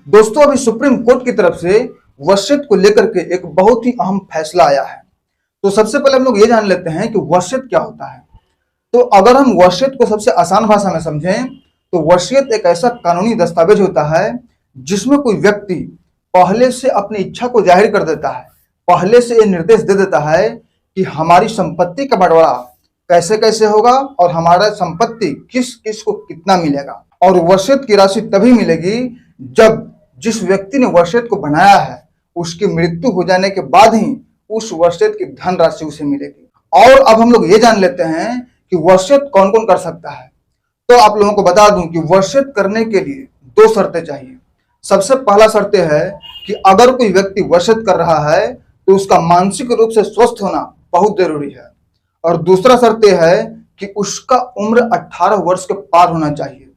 दोस्तों, अभी supreme court की तरफ से वसीयत को लेकर के एक बहुत ही अहम फैसला आया है। तो सबसे पहले हम लोग ये जान लेते हैं कि वसीयत क्या होता है। तो अगर हम वसीयत को सबसे आसान भाषा में समझें तो वसीयत एक ऐसा कानूनी दस्तावेज होता है जिसमें कोई व्यक्ति पहले से अपनी इच्छा को जाहिर कर देता है, पहले से ये निर्देश दे देता है कि हमारी संपत्ति का बंटवारा कैसे कैसे होगा और हमारा संपत्ति किस किस को कितना मिलेगा। और वसीयत की राशि तभी मिलेगी जब जिस व्यक्ति ने वसीयत को बनाया है उसकी मृत्यु हो जाने के बाद ही उस वसीयत की धनराशि उसे मिलेगी। और अब हम लोग ये जान लेते हैं कि वसीयत कौन कौन कर सकता है। तो आप लोगों को बता दूं कि वसीयत करने के लिए दो शर्तें चाहिए। सबसे पहला शर्त है कि अगर कोई व्यक्ति वसीयत कर रहा है तो उसका मानसिक रूप से स्वस्थ होना बहुत जरूरी है। और दूसरा शर्त है कि उसका उम्र 18 वर्ष के पार होना चाहिए,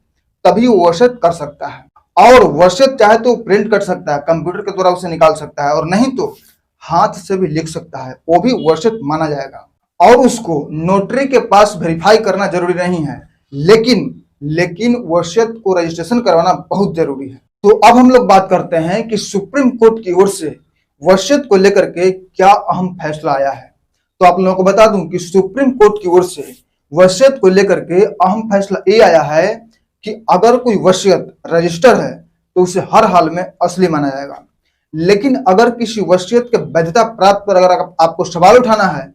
तभी वो वसीयत कर सकता है। और वसीयत चाहे तो प्रिंट कर सकता है, कंप्यूटर के द्वारा उसे निकाल सकता है, और नहीं तो हाथ से भी लिख सकता है, वो भी वसीयत माना जाएगा। और उसको नोटरी के पास वेरीफाई करना जरूरी नहीं है, लेकिन वसीयत को रजिस्ट्रेशन करवाना बहुत जरूरी है। तो अब हम लोग बात करते हैं कि सुप्रीम कोर्ट की ओर से वसीयत को लेकर के क्या अहम फैसला आया है। तो आप लोगों को बता दूं कि सुप्रीम कोर्ट की ओर से वसीयत को लेकर के अहम फैसला ये आया है कि अगर कोई वसीयत रजिस्टर है तो उसे हर हाल में असली माना जाएगा। लेकिन अगर किसी वसीयत के वैधता प्राप्त पर अगर आपको सवाल उठाना है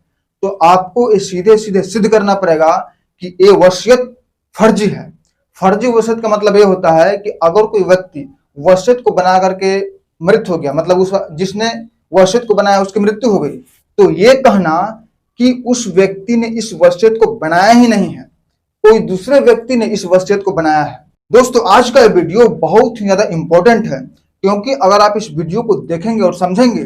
तो आपको ये सीधे सीधे सिद्ध करना पड़ेगा कि ये वसीयत फर्जी है। फर्जी वसीयत का मतलब ये होता है कि अगर कोई व्यक्ति वसीयत को बना करके मृत हो गया, मतलब उस जिसने वसीयत को बनाया उसकी मृत्यु हो गई, तो ये कहना कि उस व्यक्ति ने इस वसीयत को बनाया ही नहीं है, कोई दूसरे व्यक्ति ने इस वसीयत को बनाया है। दोस्तों, आज का वीडियो बहुत ही ज्यादा इंपॉर्टेंट है, क्योंकि अगर आप इस वीडियो को देखेंगे और समझेंगे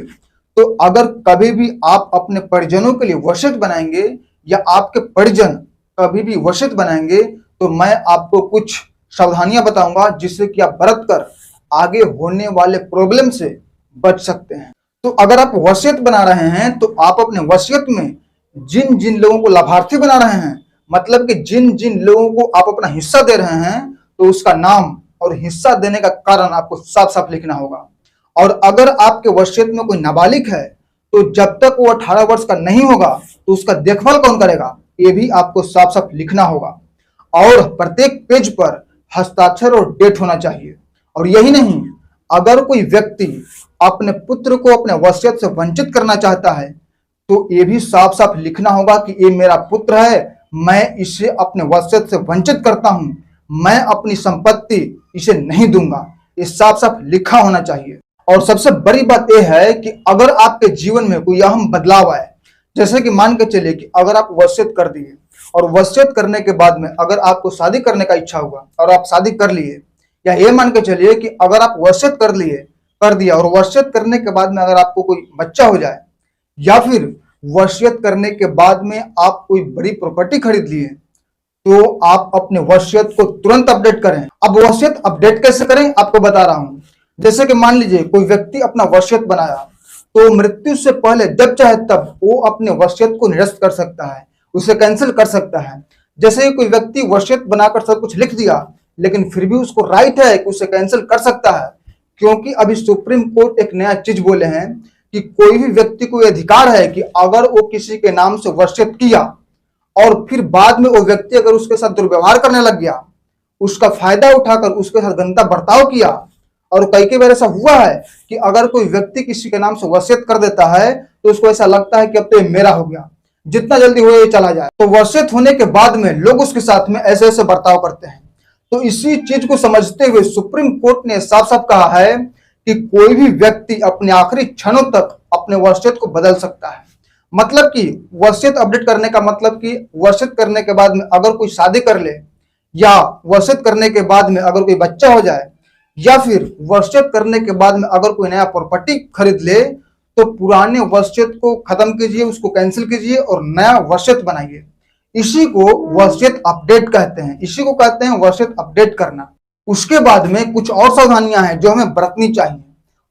तो अगर कभी भी आप अपने परिजनों के लिए वसीयत बनाएंगे या आपके परिजन कभी भी वसीयत बनाएंगे तो मैं आपको कुछ सावधानियां बताऊंगा जिससे कि आप बरत कर आगे होने वाले प्रॉब्लम से बच सकते हैं। तो अगर आप वसीयत बना रहे हैं तो आप अपने वसीयत में जिन जिन लोगों को लाभार्थी बना रहे हैं, मतलब कि जिन जिन लोगों को आप अपना हिस्सा दे रहे हैं, तो उसका नाम और हिस्सा देने का कारण आपको साफ साफ लिखना होगा। और अगर आपके वसीयत में कोई नाबालिग है तो जब तक वो 18 वर्ष का नहीं होगा तो उसका देखभाल कौन करेगा, ये भी आपको साफ साफ लिखना होगा। और प्रत्येक पेज पर हस्ताक्षर और डेट होना चाहिए। और यही नहीं, अगर कोई व्यक्ति अपने पुत्र को अपने वसीयत से वंचित करना चाहता है तो ये भी साफ साफ लिखना होगा कि ये मेरा पुत्र है, मैं इसे अपने वसीयत से वंचित करता हूं, मैं अपनी संपत्ति इसे नहीं दूंगा। ये साफ साफ लिखा होना चाहिए। और सबसे बड़ी बात यह है कि अगर आपके जीवन में कोई अहम बदलाव आए, जैसे कि मान के चलिए कि अगर आप वसीयत कर दिए और वसीयत करने के बाद में अगर आपको शादी करने का इच्छा हुआ और आप शादी कर लिए, या ये मान के चलिए कि अगर आप वसीयत कर दिया और वसीयत करने के बाद में अगर आपको कोई बच्चा हो जाए, या फिर वसीयत करने के बाद में आप कोई बड़ी प्रॉपर्टी खरीद लिए, तो आप अपने वसीयत को तुरंत अपडेट करें। अब वसीयत अपडेट कैसे करें आपको बता रहा हूं। जैसे कि मान लीजिए कोई व्यक्ति अपना वसीयत बनाया तो मृत्यु से पहले जब चाहे तब वो अपने वसीयत को निरस्त कर सकता है, उसे कैंसिल कर सकता है। जैसे ही कोई व्यक्ति वसीयत बनाकर सब कुछ लिख दिया लेकिन फिर भी उसको राइट है कि उसे कैंसिल कर सकता है, क्योंकि अभी सुप्रीम कोर्ट एक नया चीज बोले हैं कि कोई भी व्यक्ति को अधिकार है कि अगर वो किसी के नाम से वसीयत किया और फिर बाद में वो व्यक्ति अगर उसके साथ दुर्व्यवहार करने लग गया, उसका फायदा उठाकर उसके साथ गंदा बर्ताव किया, और कई बार ऐसा हुआ है कि अगर कोई व्यक्ति किसी के नाम से वसीयत कर देता है तो उसको ऐसा लगता है कि अब तो ये मेरा हो गया, जितना जल्दी हो ये चला जाए। तो वसीयत होने के बाद में लोग उसके साथ में ऐसे ऐसे बर्ताव करते हैं। तो इसी चीज को समझते हुए सुप्रीम कोर्ट ने साफ साफ कहा है कि कोई भी व्यक्ति अपने आखिरी क्षणों तक अपने वसीयत को बदल सकता है। मतलब कि वसीयत अपडेट करने का मतलब कि वसीयत करने के बाद में अगर कोई शादी कर ले, या वसीयत करने के बाद में अगर कोई बच्चा हो जाए, या फिर वसीयत करने के बाद में अगर कोई नया प्रॉपर्टी खरीद ले, तो पुराने वसीयत को खत्म कीजिए, उसको कैंसिल कीजिए और नया वसीयत बनाइए। इसी को वसीयत अपडेट कहते हैं, इसी को कहते हैं वसीयत अपडेट करना। उसके बाद में कुछ और सावधानियां हैं जो हमें बरतनी चाहिए।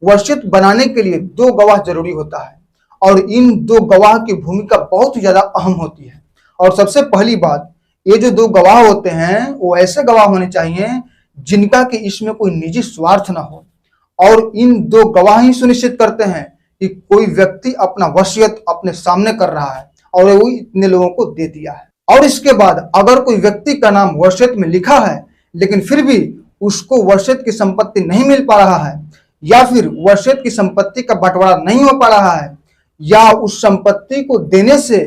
वसीयत बनाने के लिए 2 गवाह जरूरी होता है और इन 2 गवाह की भूमिका बहुत ही ज्यादा अहम होती है। और सबसे पहली बात, ये जो 2 गवाह होते हैं वो ऐसे गवाह होने चाहिए जिनका कि इसमें कोई निजी स्वार्थ ना हो और इन दो गवाह ही सुनिश्चित करते हैं कि कोई व्यक्ति अपना वसीयत अपने सामने कर रहा है और वो इतने लोगों को दे दिया है। और इसके बाद अगर कोई व्यक्ति का नाम वसीयत में लिखा है लेकिन फिर भी उसको वसीयत की संपत्ति नहीं मिल पा रहा है, या फिर वसीयत की संपत्ति का बंटवारा नहीं हो पा रहा है, या उस संपत्ति को देने से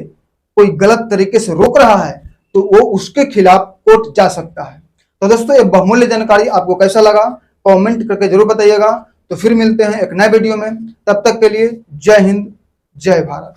कोई गलत तरीके से रोक रहा है, तो वो उसके खिलाफ कोर्ट जा सकता है। तो दोस्तों, ये बहुमूल्य जानकारी आपको कैसा लगा कमेंट करके जरूर बताइएगा। तो फिर मिलते हैं एक नए वीडियो में, तब तक के लिए जय हिंद, जय भारत।